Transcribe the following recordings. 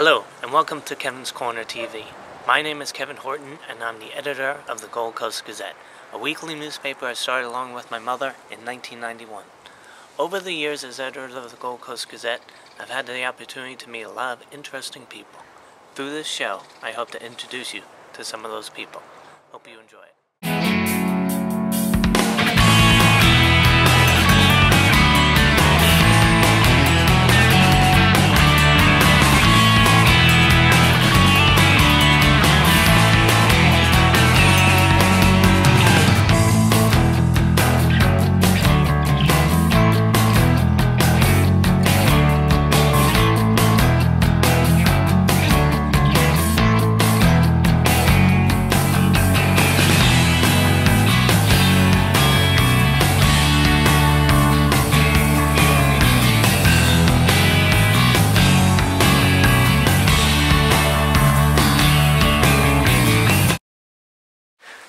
Hello, and welcome to Kevin's Corner TV. My name is Kevin Horton, and I'm the editor of the Gold Coast Gazette, a weekly newspaper I started along with my mother in 1991. Over the years as editor of the Gold Coast Gazette, I've had the opportunity to meet a lot of interesting people. Through this show, I hope to introduce you to some of those people. Hope you enjoy it.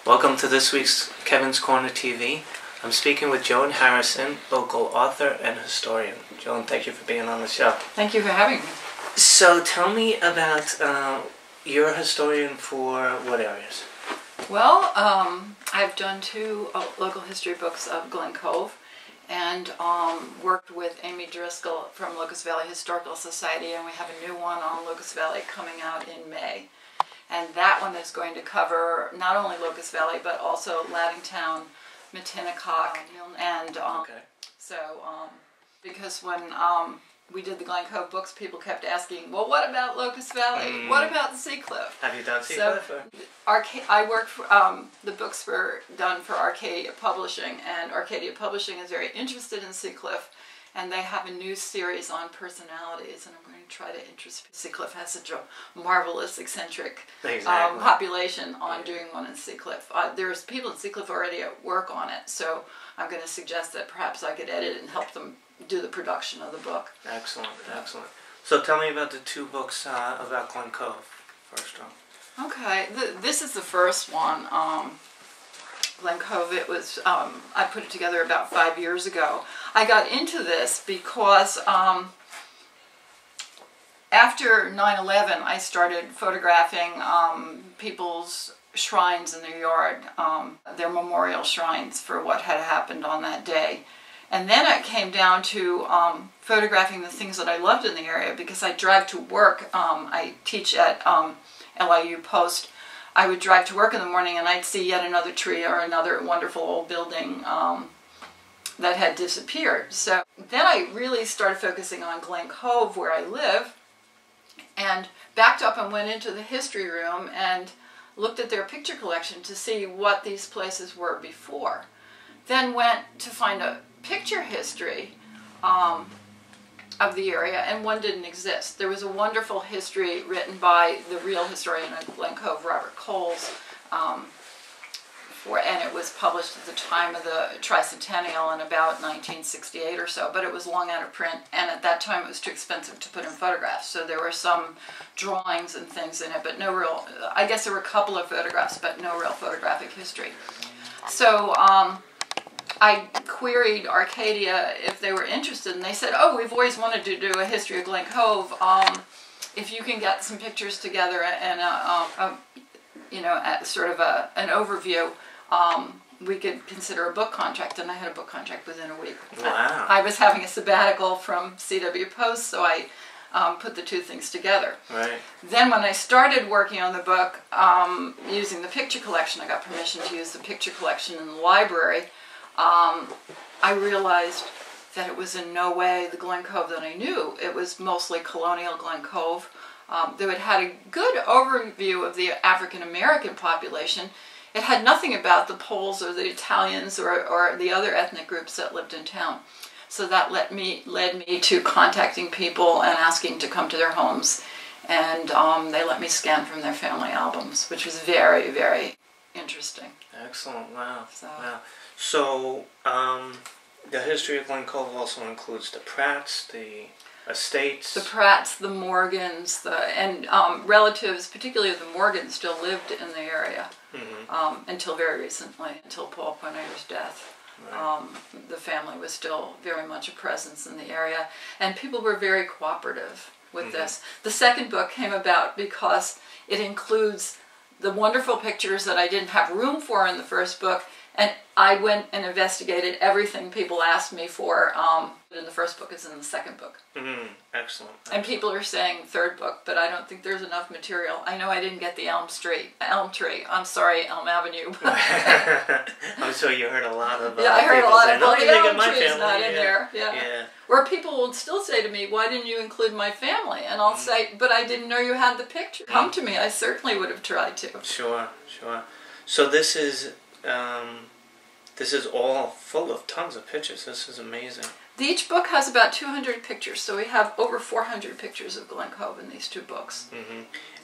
Welcome to this week's Kevin's Corner TV. I'm speaking with Joan Harrison, local author and historian. Joan, thank you for being on the show. Thank you for having me. So tell me about, you're a historian for what areas? Well, I've done two local history books of Glen Cove and worked with Amy Driscoll from Locust Valley Historical Society, and we have a new one on Locust Valley coming out in May. And that one is going to cover not only Locust Valley, but also Laddingtown, Matinacock, and because when we did the Glen Cove books, people kept asking, well, what about Locust Valley? What about the Seacliff? Have you done Seacliff? I worked for, the books were done for Arcadia Publishing, and Arcadia Publishing is very interested in Seacliff, and they have a new series on personalities, and I'm going to try to interest. Seacliff has such a marvelous, eccentric population on doing one in Seacliff. There's people in Seacliff already at work on it, so I'm going to suggest that perhaps I could edit and help them do the production of the book. Excellent, excellent. So tell me about the two books about Glen Cove, first one. Okay, this is the first one. Glen Cove, it was, I put it together about 5 years ago. I got into this because after 9/11 I started photographing people's shrines in their yard, their memorial shrines for what had happened on that day. And then it came down to photographing the things that I loved in the area, because I drive to work. I teach at LIU Post. I would drive to work in the morning and I'd see yet another tree or another wonderful old building that had disappeared. So then I really started focusing on Glen Cove, where I live, and backed up and went into the history room and looked at their picture collection to see what these places were before. Then went to find a picture history of the area, and one didn't exist. There was a wonderful history written by the real historian of Glen Cove, Robert Coles, and it was published at the time of the tricentennial in about 1968 or so, but it was long out of print, and at that time it was too expensive to put in photographs, so there were some drawings and things in it, but no real, I guess there were a couple of photographs, but no real photographic history. So I queried Arcadia if they were interested, and they said, oh, we've always wanted to do a history of Glen Cove. If you can get some pictures together and sort of an overview, we could consider a book contract. And I had a book contract within a week. Wow. I was having a sabbatical from CW Post, so I put the two things together. Right. Then when I started working on the book, using the picture collection, I got permission to use the picture collection in the library. I realized that it was in no way the Glen Cove that I knew. It was mostly colonial Glen Cove. Though it had a good overview of the African American population, it had nothing about the Poles or the Italians or the other ethnic groups that lived in town. So that led me to contacting people and asking to come to their homes, and they let me scan from their family albums, which was very, very interesting. Excellent, wow. Wow. So, the history of Glen Cove also includes the Pratts, the estates. The Pratts, the Morgans, and relatives, particularly the Morgans, still lived in the area until very recently, until Paul Pointer's death. Right. The family was still very much a presence in the area, and people were very cooperative. with this. The second book came about because it includes the wonderful pictures that I didn't have room for in the first book, and I went and investigated everything people asked me for in the first book is in the second book. Excellent. And people are saying third book, but I don't think there's enough material. I know I didn't get the elm tree. I'm sorry, Elm Avenue. I'm sure you heard a lot of I heard a lot of, well, the elm my tree is family. not in there. Yeah. Where people will still say to me, why didn't you include my family? And I'll say, but I didn't know you had the picture. Come to me, I certainly would have tried to. Sure. So this is all full of tons of pictures. This is amazing. Each book has about 200 pictures, so we have over 400 pictures of Glen Cove in these two books.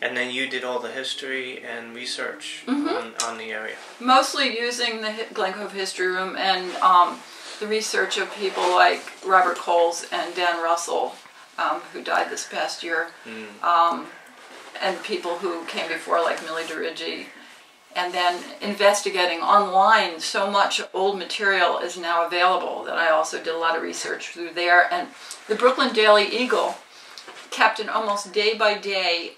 And then you did all the history and research on the area. Mostly using the Glen Cove History Room and the research of people like Robert Coles and Dan Russell, who died this past year, and people who came before like Millie DeRiggi. And then investigating online, so much old material is now available that I also did a lot of research through there. And the Brooklyn Daily Eagle kept an almost day-by-day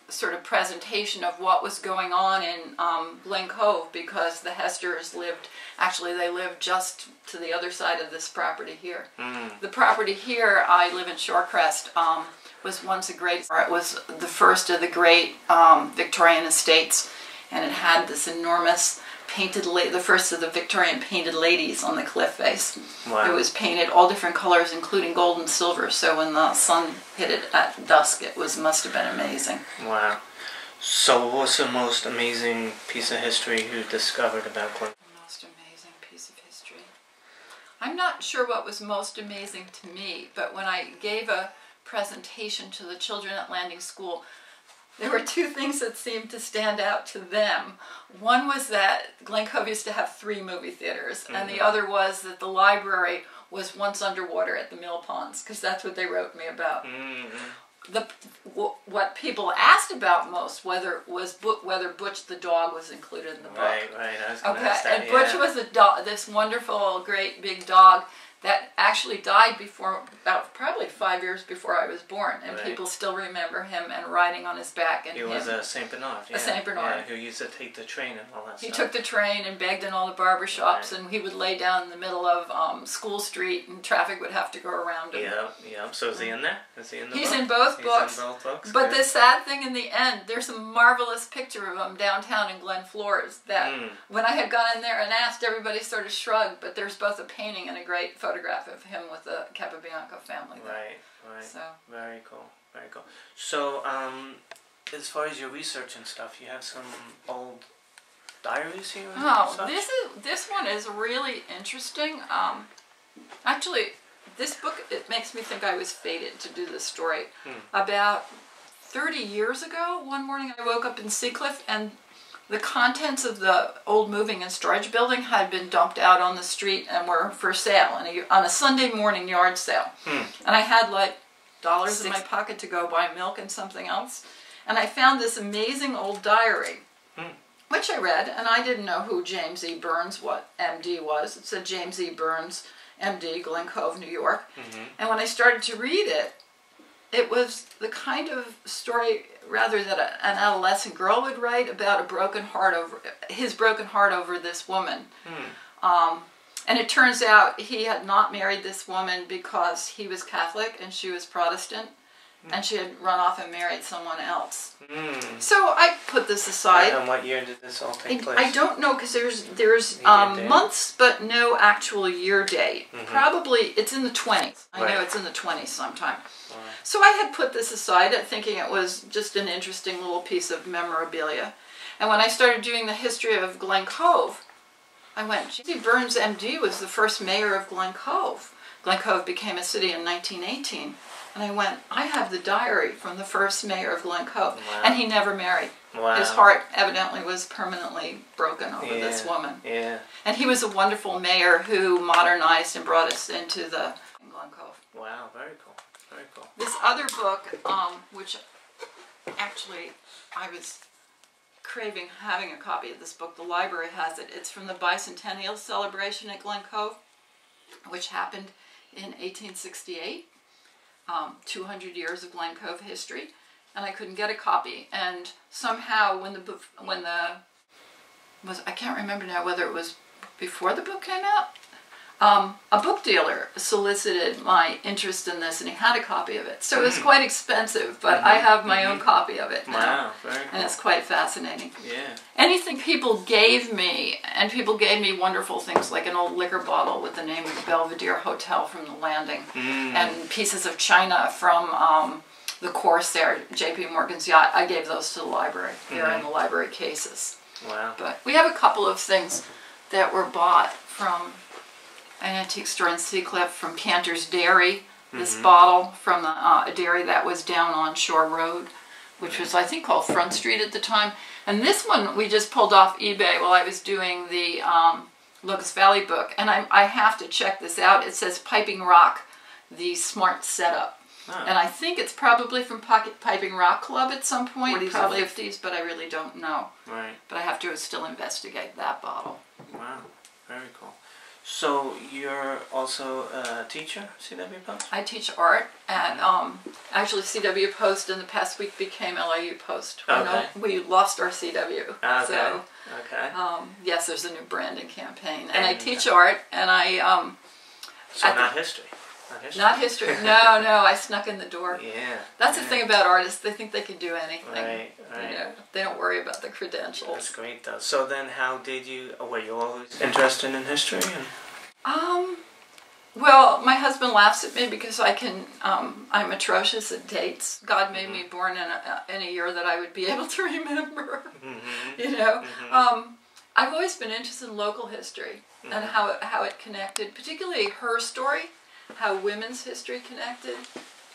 sort of presentation of what was going on in Glen Cove, because the Hesters lived just to the other side of this property here. The property here, I live in Shorecrest, was once it was the first of the great Victorian estates, and it had this enormous the first of the Victorian painted ladies on the cliff face. Wow. It was painted all different colors, including gold and silver, so when the sun hit it at dusk, it must have been amazing. Wow. So what's the most amazing piece of history you discovered about Glen? The most amazing piece of history? I'm not sure what was most amazing to me, but when I gave a presentation to the children at Landing School, there were two things that seemed to stand out to them. One was that Glen Cove used to have 3 movie theaters, and the other was that the library was once underwater at the mill ponds, because that's what they wrote me about. What people asked about most whether Butch the dog was included in the book. Right. I was going to ask that, and Butch was a dog, this wonderful, great big dog that actually died about probably 5 years before I was born, and people still remember him and riding on his back. And he was a Saint Bernard. A Saint Bernard. Who used to take the train and all that stuff. He took the train and begged in all the barbershops, and he would lay down in the middle of School Street, and traffic would have to go around him. Yeah. So is he in there? Is he in the book? He's in both books. He's in both books. But the sad thing in the end, there's a marvelous picture of him downtown in Glen Flores that when I had gone in there and asked, everybody sort of shrugged, but there's both a painting and a great photograph of him with the Capobianco family there. Right. So. Very cool. So, as far as your research and stuff, you have some old diaries here? This one is really interesting. Actually, this book, it makes me think I was fated to do this story. About 30 years ago, one morning I woke up in Seacliff, and the contents of the old moving and storage building had been dumped out on the street and were for sale on a Sunday morning yard sale. And I had like dollars in my pocket to go buy milk and something else. And I found this amazing old diary, which I read, and I didn't know who James E. Burns, MD was. It said James E. Burns, MD, Glen Cove, New York. And when I started to read it, it was the kind of story, rather, that an adolescent girl would write about his broken heart over this woman. And it turns out he had not married this woman because he was Catholic and she was Protestant, and she had run off and married someone else. So I put this aside. And what year did this all take place? I don't know, because there's months, but no actual year date. Probably it's in the 20s. I know it's in the 20s sometime. So I had put this aside, thinking it was just an interesting little piece of memorabilia. And when I started doing the history of Glen Cove, I went, James E. Burns, MD, was the first mayor of Glen Cove. Glen Cove became a city in 1918. And I went, I have the diary from the first mayor of Glen Cove. And he never married. His heart evidently was permanently broken over this woman. And he was a wonderful mayor who modernized and brought us into the Glen Cove. Wow, very cool. This other book, which actually I was craving having a copy of this book. The library has it. It's from the bicentennial celebration at Glen Cove, which happened in 1868. 200 years of Glen Cove history, and I couldn't get a copy. And somehow when I can't remember now whether it was before the book came out, a book dealer solicited my interest in this, and he had a copy of it. So it was quite expensive, but I have my own copy of it now. Wow, very cool. And it's quite fascinating. Yeah. Anything people gave me, and people gave me wonderful things like an old liquor bottle with the name of the Belvedere Hotel from the landing, and pieces of china from the Corsair, J.P. Morgan's yacht. I gave those to the library. They're in the library cases. Wow. But we have a couple of things that were bought from an antique store in Seacliff, from Cantor's Dairy. This bottle from a dairy that was down on Shore Road, which was, I think, called Front Street at the time. And this one we just pulled off eBay while I was doing the Locust Valley book. And I have to check this out. It says Piping Rock, the Smart Setup. Oh. And I think it's probably from Piping Rock Club at some point, probably 50s, but I really don't know. Right. But I have to still investigate that bottle. Wow, very cool. So you're also a teacher, CW Post? I teach art at actually CW Post in the past week became LIU Post. Okay. We lost our CW. Okay. So, okay. Yes, there's a new branding campaign. And I teach art, and I... so not history? Not history. No, I snuck in the door. Yeah. That's the thing about artists. They think they can do anything. Right. You know, they don't worry about the credentials. That's great, though. So then how did you... were you always interested in history? Well, my husband laughs at me because I'm atrocious at dates. God made me born in a year that I would be able to remember. You know? I've always been interested in local history and how it connected, particularly her story. How women's history connected.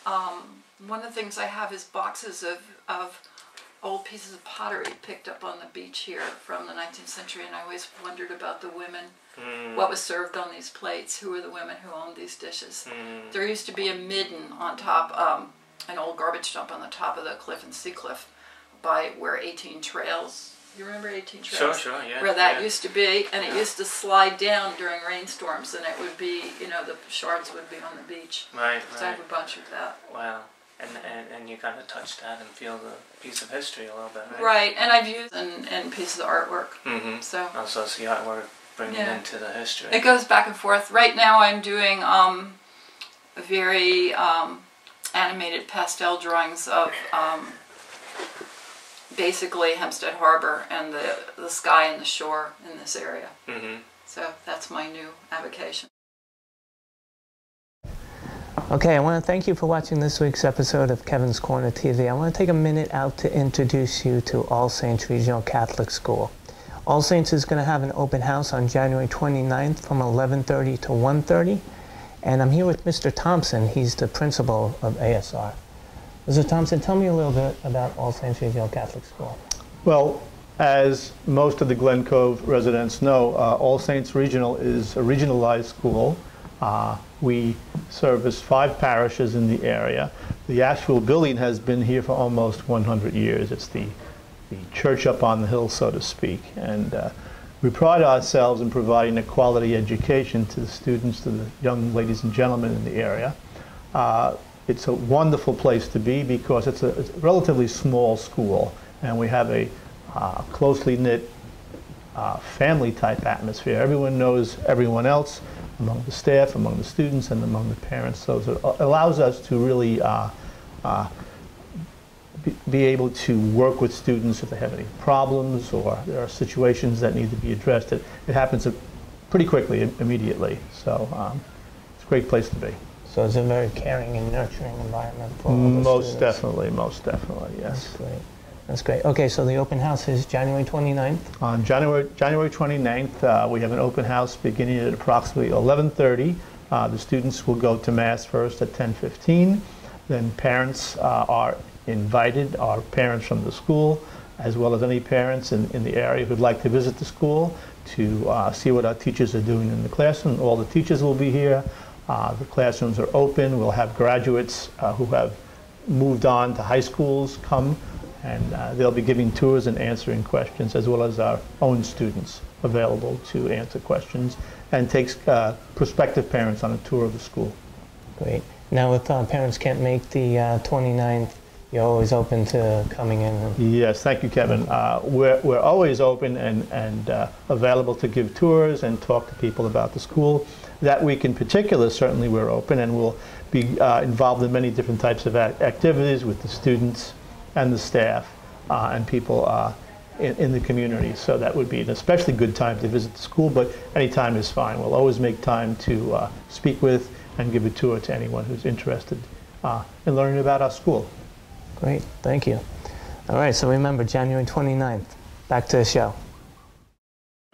One of the things I have is boxes of old pieces of pottery picked up on the beach here from the 19th century, and I always wondered about the women, what was served on these plates, who were the women who owned these dishes. There used to be a midden on top, an old garbage dump on the top of the cliff in Seacliff by where 18 Trails, you remember 18 Trails? Sure, yeah. Where that used to be, and it used to slide down during rainstorms, and it would be, you know, the shards would be on the beach. Right, So I have a bunch of that. Wow. And you kind of touch that and feel the piece of history a little bit, right? Right, and I've used in pieces of artwork. So it's the artwork bringing into the history. It goes back and forth. Right now I'm doing very animated pastel drawings of basically Hempstead Harbor and the sky and the shore in this area. So that's my new avocation. Okay, I want to thank you for watching this week's episode of Kevin's Corner TV. I want to take a minute out to introduce you to All Saints Regional Catholic School. All Saints is going to have an open house on January 29th from 11:30 to 1:30. And I'm here with Mr. Thompson. He's the principal of ASR. Mr. Thompson, tell me a little bit about All Saints Regional Catholic School. Well, as most of the Glen Cove residents know, All Saints Regional is a regionalized school. We service 5 parishes in the area. The actual building has been here for almost 100 years. It's the church up on the hill, so to speak. And we pride ourselves in providing a quality education to the students, to the young ladies and gentlemen in the area. It's a wonderful place to be because it's a relatively small school, and we have a closely knit family-type atmosphere. Everyone knows everyone else, among the staff, among the students, and among the parents. So it allows us to really be able to work with students if they have any problems or there are situations that need to be addressed. It happens pretty quickly, immediately. So it's a great place to be. So it's a very caring and nurturing environment for all the Most definitely, yes. That's great. That's great. Okay, so the open house is January 29th? On January 29th, we have an open house beginning at approximately 11:30. The students will go to Mass first at 10:15. Then parents are invited, our parents from the school, as well as any parents in the area who'd like to visit the school to see what our teachers are doing in the classroom. All the teachers will be here. The classrooms are open. We'll have graduates who have moved on to high schools come, and they'll be giving tours and answering questions, as well as our own students available to answer questions, and takes prospective parents on a tour of the school. Great. Now, if parents can't make the 29th, you're always open to coming in? Yes, thank you, Kevin. We're always open and available to give tours and talk to people about the school. That week in particular, certainly we're open, and we'll be involved in many different types of activities with the students and the staff and people in the community. So that would be an especially good time to visit the school, but any time is fine. We'll always make time to speak with and give a tour to anyone who's interested in learning about our school. Great, thank you. All right, so remember, January 29th. Back to the show.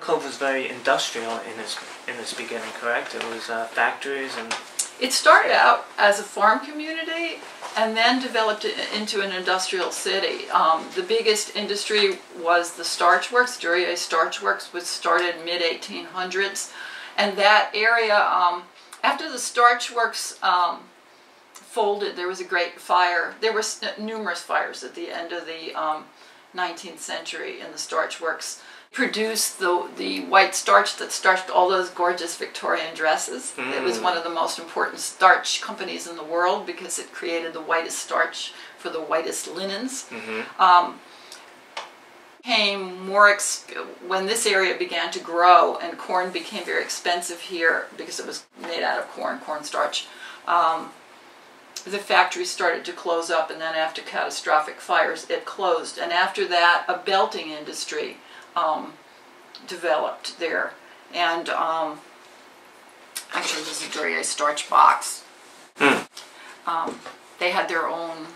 Cove was very industrial in its beginning, correct? It was factories and... It started out as a farm community and then developed into an industrial city. The biggest industry was the starch works. Duryea Starch Works was started mid-1800s. And that area, after the starch works folded, there was a great fire. There were numerous fires at the end of the 19th century in the starch works. Produced the white starch that starched all those gorgeous Victorian dresses. It was one of the most important starch companies in the world because it created the whitest starch for the whitest linens. When this area began to grow and corn became very expensive here because it was made out of cornstarch, the factory started to close up, and then after catastrophic fires it closed. And after that, a belting industry developed there, and actually this is a Duryea starch box. They had their own,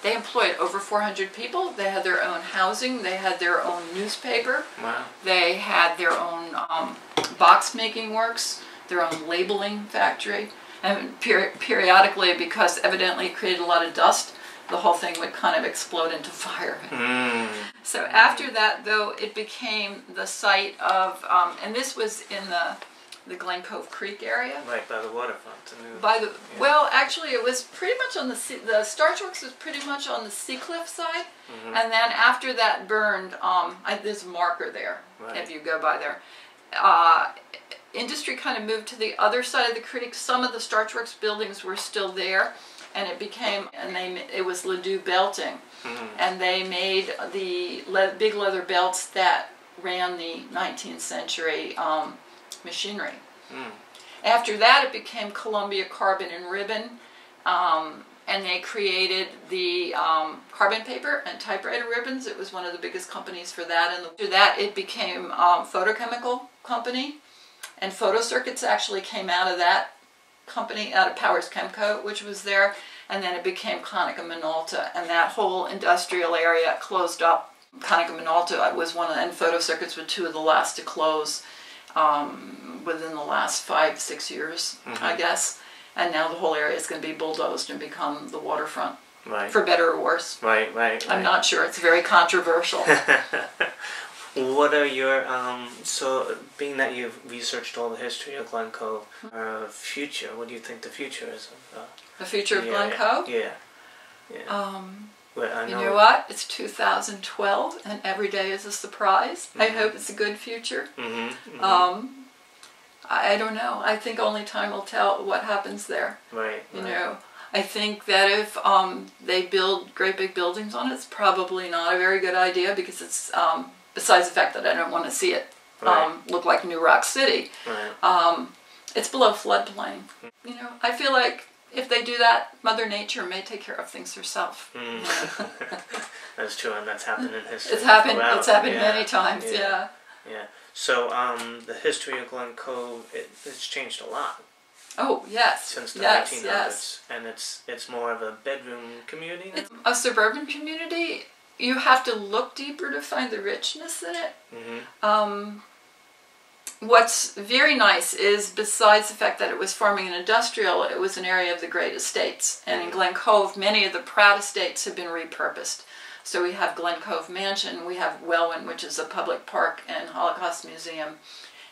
they employed over 400 people, they had their own housing, they had their own newspaper. Wow. They had their own box making works, their own labeling factory, and periodically, because evidently it created a lot of dust, the whole thing would kind of explode into fire. So after that, though, it became the site of, and this was in the Glen Cove Creek area. Right, by the waterfront. Well, actually, it was pretty much on the starch works was pretty much on the Seacliff side, and then after that burned, there's a marker there, if you go by there. Industry kind of moved to the other side of the creek. Some of the starch works buildings were still there, and it became, it was Ledoux Belting, and they made the big leather belts that ran the 19th century machinery. After that, it became Columbia Carbon and Ribbon, and they created the carbon paper and typewriter ribbons. It was one of the biggest companies for that. And after that, it became photochemical company, and photo circuits actually came out of that company, out of Powers Chemco, which was there, and then it became Konica Minolta, and that whole industrial area closed up. Konica Minolta was one of, and photo circuits were two of the last to close within the last 5-6 years, I guess. And now the whole area is going to be bulldozed and become the waterfront, for better or worse. Right. I'm not sure. It's very controversial. What are your, so being that you've researched all the history of Glen Cove, future, what do you think the future is of the future of Glen Cove? Yeah. You know what? It's 2012, and every day is a surprise. I hope it's a good future. I don't know. I think only time will tell what happens there. You know, I think that if they build great big buildings on it, it's probably not a very good idea, because it's, besides the fact that I don't want to see it look like New Rock City, it's below floodplain. You know, I feel like if they do that, Mother Nature may take care of things herself. That's true, and that's happened in history. It's happened many times, yeah. So, the history of Glen Cove, it's changed a lot. Oh, yes. Since the 1900s. And it's more of a bedroom community now? It's a suburban community. You have to look deeper to find the richness in it. What's very nice is, besides the fact that it was farming and industrial, it was an area of the great estates. And in Glen Cove, many of the Pratt estates have been repurposed. So we have Glen Cove Mansion, we have Welwyn, which is a public park and Holocaust museum,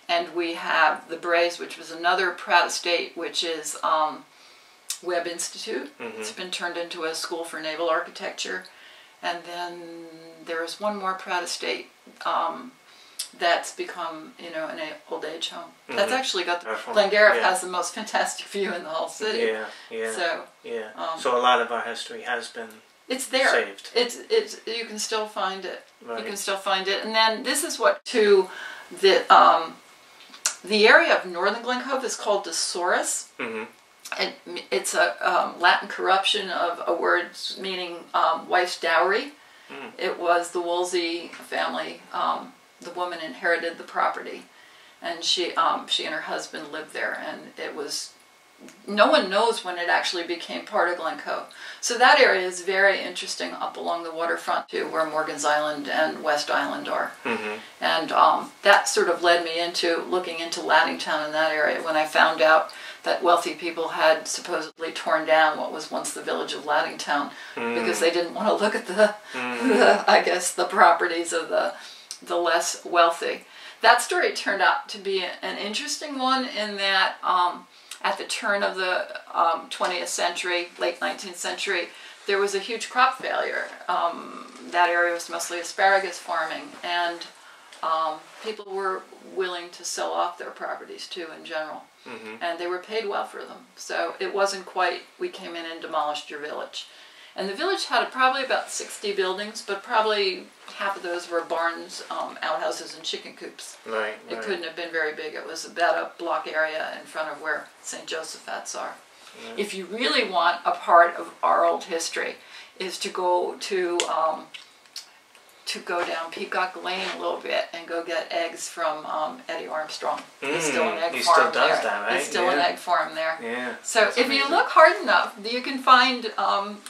and we have the Braes, which was another Pratt estate, which is Webb Institute. It's been turned into a school for naval architecture. And then there is one more Pratt estate, that's become, you know, an old age home. Mm-hmm. That's actually got Glengarriff has the most fantastic view in the whole city. Yeah, yeah. So so a lot of our history has been it's there. Saved. It's you can still find it. Right. You can still find it. And then this is what to the area of northern Glen Cove is called Dosaurus. Mm-hmm. It's a Latin corruption of a word meaning wife's dowry. Mm. It was the Woolsey family. The woman inherited the property, and she and her husband lived there, and it was. No one knows when it actually became part of Glen Cove. So that area is very interesting up along the waterfront too, where Morgan's Island and West Island are. Mm-hmm. And that sort of led me into looking into Laddingtown in that area when I found out that wealthy people had supposedly torn down what was once the village of Laddingtown because they didn't want to look at the I guess, the properties of the less wealthy. That story turned out to be an interesting one in that at the turn of the 20th century, late 19th century, there was a huge crop failure. That area was mostly asparagus farming, and people were willing to sell off their properties too in general. Mm-hmm. And they were paid well for them. So it wasn't quite, we came in and demolished your village. And the village had probably about 60 buildings, but probably half of those were barns, outhouses, and chicken coops. Right. It couldn't have been very big. It was about a block area in front of where St. Joseph's are. Yeah. If you really want a part of our old history, is to go down Peacock Lane a little bit and go get eggs from Eddie Armstrong. He's still an egg farm there. He still does that, right? He's still an egg farm there. Yeah. So if you look hard enough, you can find,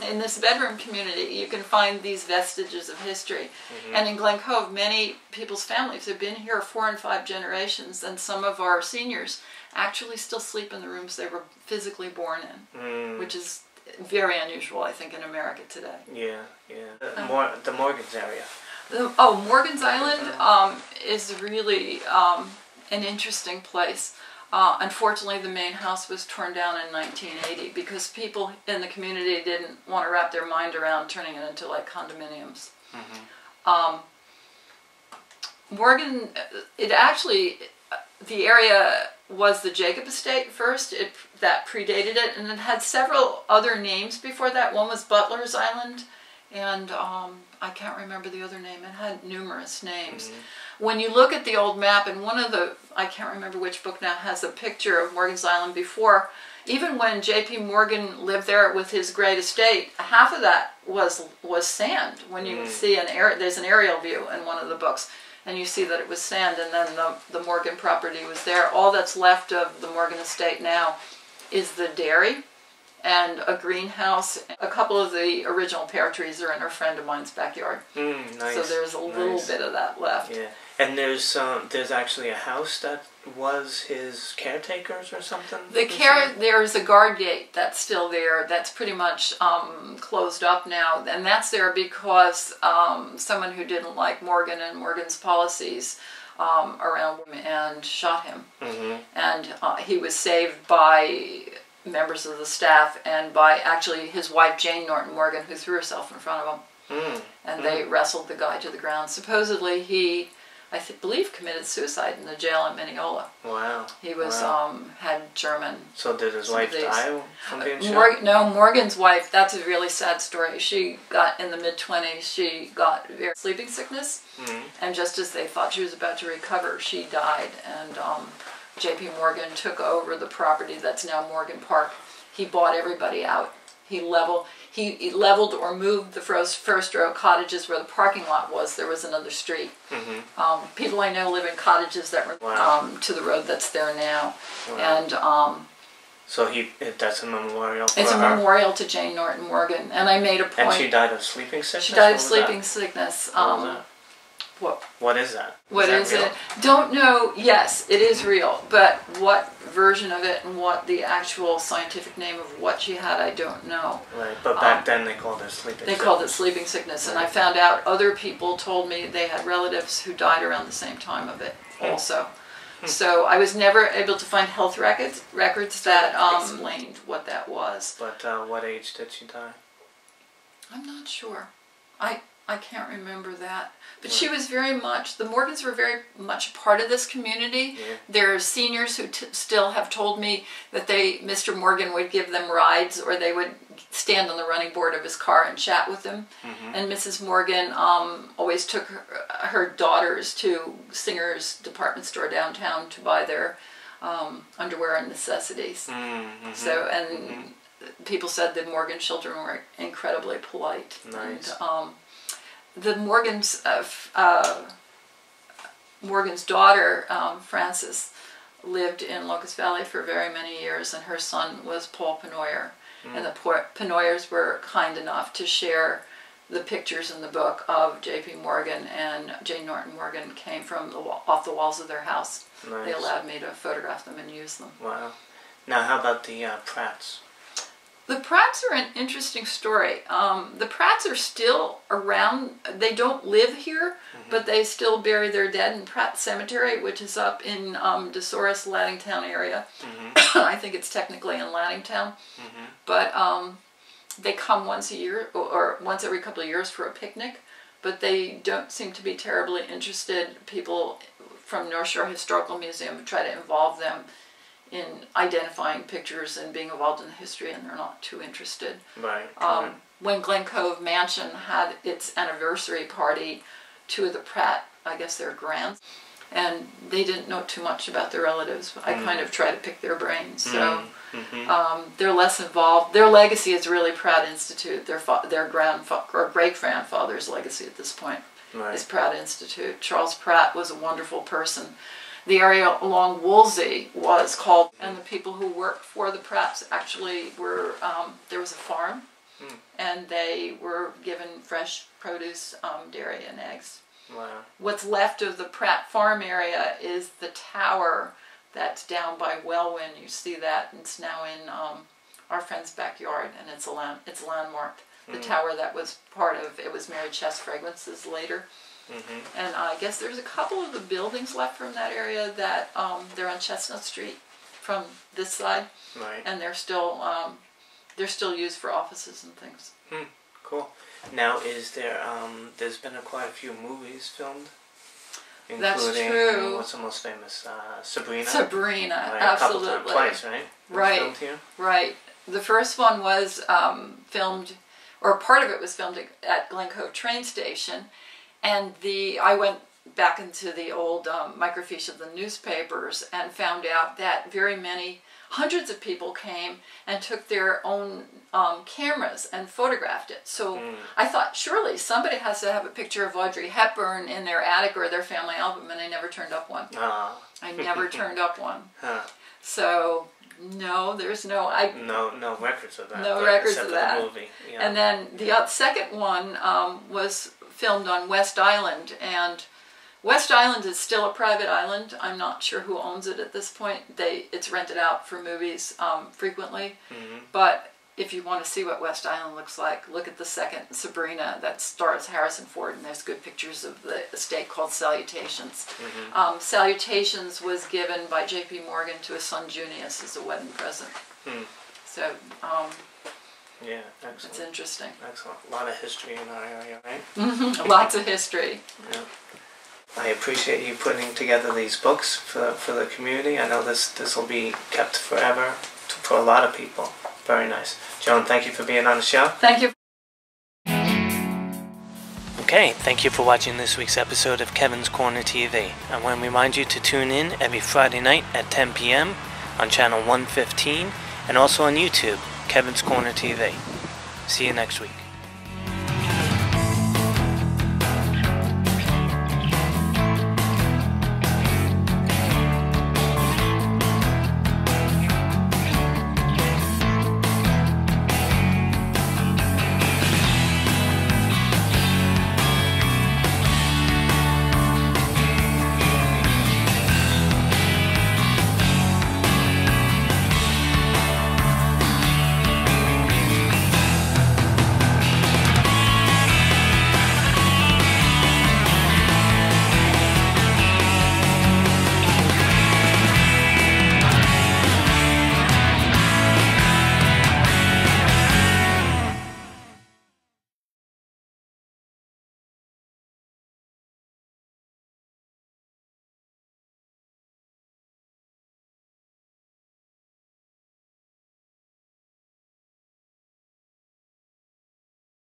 in this bedroom community, you can find these vestiges of history. Mm-hmm. And in Glen Cove, many people's families have been here 4 and 5 generations, and some of our seniors actually still sleep in the rooms they were physically born in, which is very unusual, I think, in America today. Yeah, yeah. The Morgan's area. Morgan's Island is really an interesting place. Unfortunately, the main house was torn down in 1980 because people in the community didn't want to wrap their mind around turning it into like condominiums. Mm-hmm. Morgan, it actually, the area was the Jacob Estate first. That predated it, and it had several other names before that. One was Butler's Island, and I can't remember the other name. It had numerous names. Mm-hmm. When you look at the old map, and one of the, I can't remember which book now, has a picture of Morgan's Island before. Even when J.P. Morgan lived there with his great estate, half of that was sand. When you see there's an aerial view in one of the books, and you see that it was sand, and then the Morgan property was there. All that's left of the Morgan estate now is the dairy and a greenhouse. A couple of the original pear trees are in a friend of mine's backyard. Nice. So there's a little bit of that left. Yeah, and there's actually a house that was his caretaker's or something? There's a guard gate that's still there. That's pretty much closed up now, and that's there because someone who didn't like Morgan and Morgan's policies around him and shot him. Mm-hmm. And he was saved by members of the staff and by actually his wife Jane Norton Morgan, who threw herself in front of him. And they wrestled the guy to the ground. Supposedly he, I believe, committed suicide in the jail in Mineola. Wow. He was had German. So did his wife die from being shot? No, Morgan's wife, that's a really sad story. She got, in the mid-20s, she got sleeping sickness. Mm-hmm. And just as they thought she was about to recover, she died. And J.P. Morgan took over the property that's now Morgan Park. He bought everybody out. He leveled or moved the first row of cottages where the parking lot was. There was another street. Mm-hmm. People I know live in cottages that were to the road that's there now. Wow. And so that's a memorial for her? It's a memorial to Jane Norton Morgan. And I made a point. And she died of sleeping sickness? She died of sleeping sickness. What is that? What is it? Don't know. Yes, it is real. But what version of it and what the actual scientific name of what she had, I don't know. Right, but back then they called it sleeping sickness. They called it sleeping sickness. Right. And I found out other people told me they had relatives who died around the same time of it also. So I was never able to find health records that explained what that was. But what age did she die? I'm not sure. I can't remember that. But she was very much, the Morgans were very much part of this community. Yeah. There are seniors who still have told me that Mr. Morgan would give them rides, or they would stand on the running board of his car and chat with them. Mm-hmm. And Mrs. Morgan always took her daughters to Singer's department store downtown to buy their underwear and necessities. Mm-hmm. So, and people said the Morgan children were incredibly polite. Nice. And, the Morgan's daughter, Frances, lived in Locust Valley for very many years, and her son was Paul Penoyer. And the Penoyers were kind enough to share the pictures in the book of J.P. Morgan and Jane Norton Morgan came from off the walls of their house. Nice. They allowed me to photograph them and use them. Wow. Now, how about the Pratts? The Pratts are an interesting story. The Pratts are still around. They don't live here, but they still bury their dead in Pratt Cemetery, which is up in DeSoris, Laddingtown area. I think it's technically in Laddingtown. But they come once a year, or once every couple of years for a picnic. But they don't seem to be terribly interested. People from North Shore Historical Museum try to involve them in identifying pictures and being involved in the history, and they're not too interested. Right. When Glen Cove Mansion had its anniversary party, two of the Pratt, I guess they're grands, and they didn't know too much about their relatives. I kind of try to pick their brains, so they're less involved. Their legacy is really Pratt Institute. Their great-grandfather's legacy at this point is Pratt Institute. Charles Pratt was a wonderful person. The area along Woolsey was called, and the people who worked for the Pratts actually were, there was a farm, and they were given fresh produce, dairy, and eggs. Wow. What's left of the Pratt farm area is the tower that's down by Wellwyn. You see that, and it's now in our friend's backyard, and it's landmarked. The tower that was part of, it was Mary Chess Fragrances later. And I guess there's a couple of the buildings left from that area that they're on Chestnut Street from this side, and they're still used for offices and things. Cool. Now, is there? There's been quite a few movies filmed, including, that's true. What's the most famous? Sabrina. Sabrina, right? absolutely. A couple times, twice, right? Right. Filmed here? Right. The first one was filmed, or part of it was filmed at Glen Cove train station. And I went back into the old microfiche of the newspapers and found out that hundreds of people came and took their own cameras and photographed it. So I thought, surely somebody has to have a picture of Audrey Hepburn in their attic or their family album, and I never turned up one. I never turned up one. So no, there's no records of that. No records of that. The movie. Yeah. And then the second one was filmed on West Island, and West Island is still a private island. I'm not sure who owns it at this point. It's rented out for movies frequently. But if you want to see what West Island looks like, look at the second Sabrina that stars Harrison Ford, and there's good pictures of the estate called Salutations. Salutations was given by J.P. Morgan to his son Junius as a wedding present. So yeah, excellent. It's interesting. Excellent. A lot of history in our area, right? Lots of history. Yeah. I appreciate you putting together these books for the community. I know this will be kept forever for a lot of people. Very nice. Joan, thank you for being on the show. Thank you. Okay, thank you for watching this week's episode of Kevin's Corner TV. I want to remind you to tune in every Friday night at 10 p.m. on channel 115 and also on YouTube, Kevin's Corner TV. See you next week.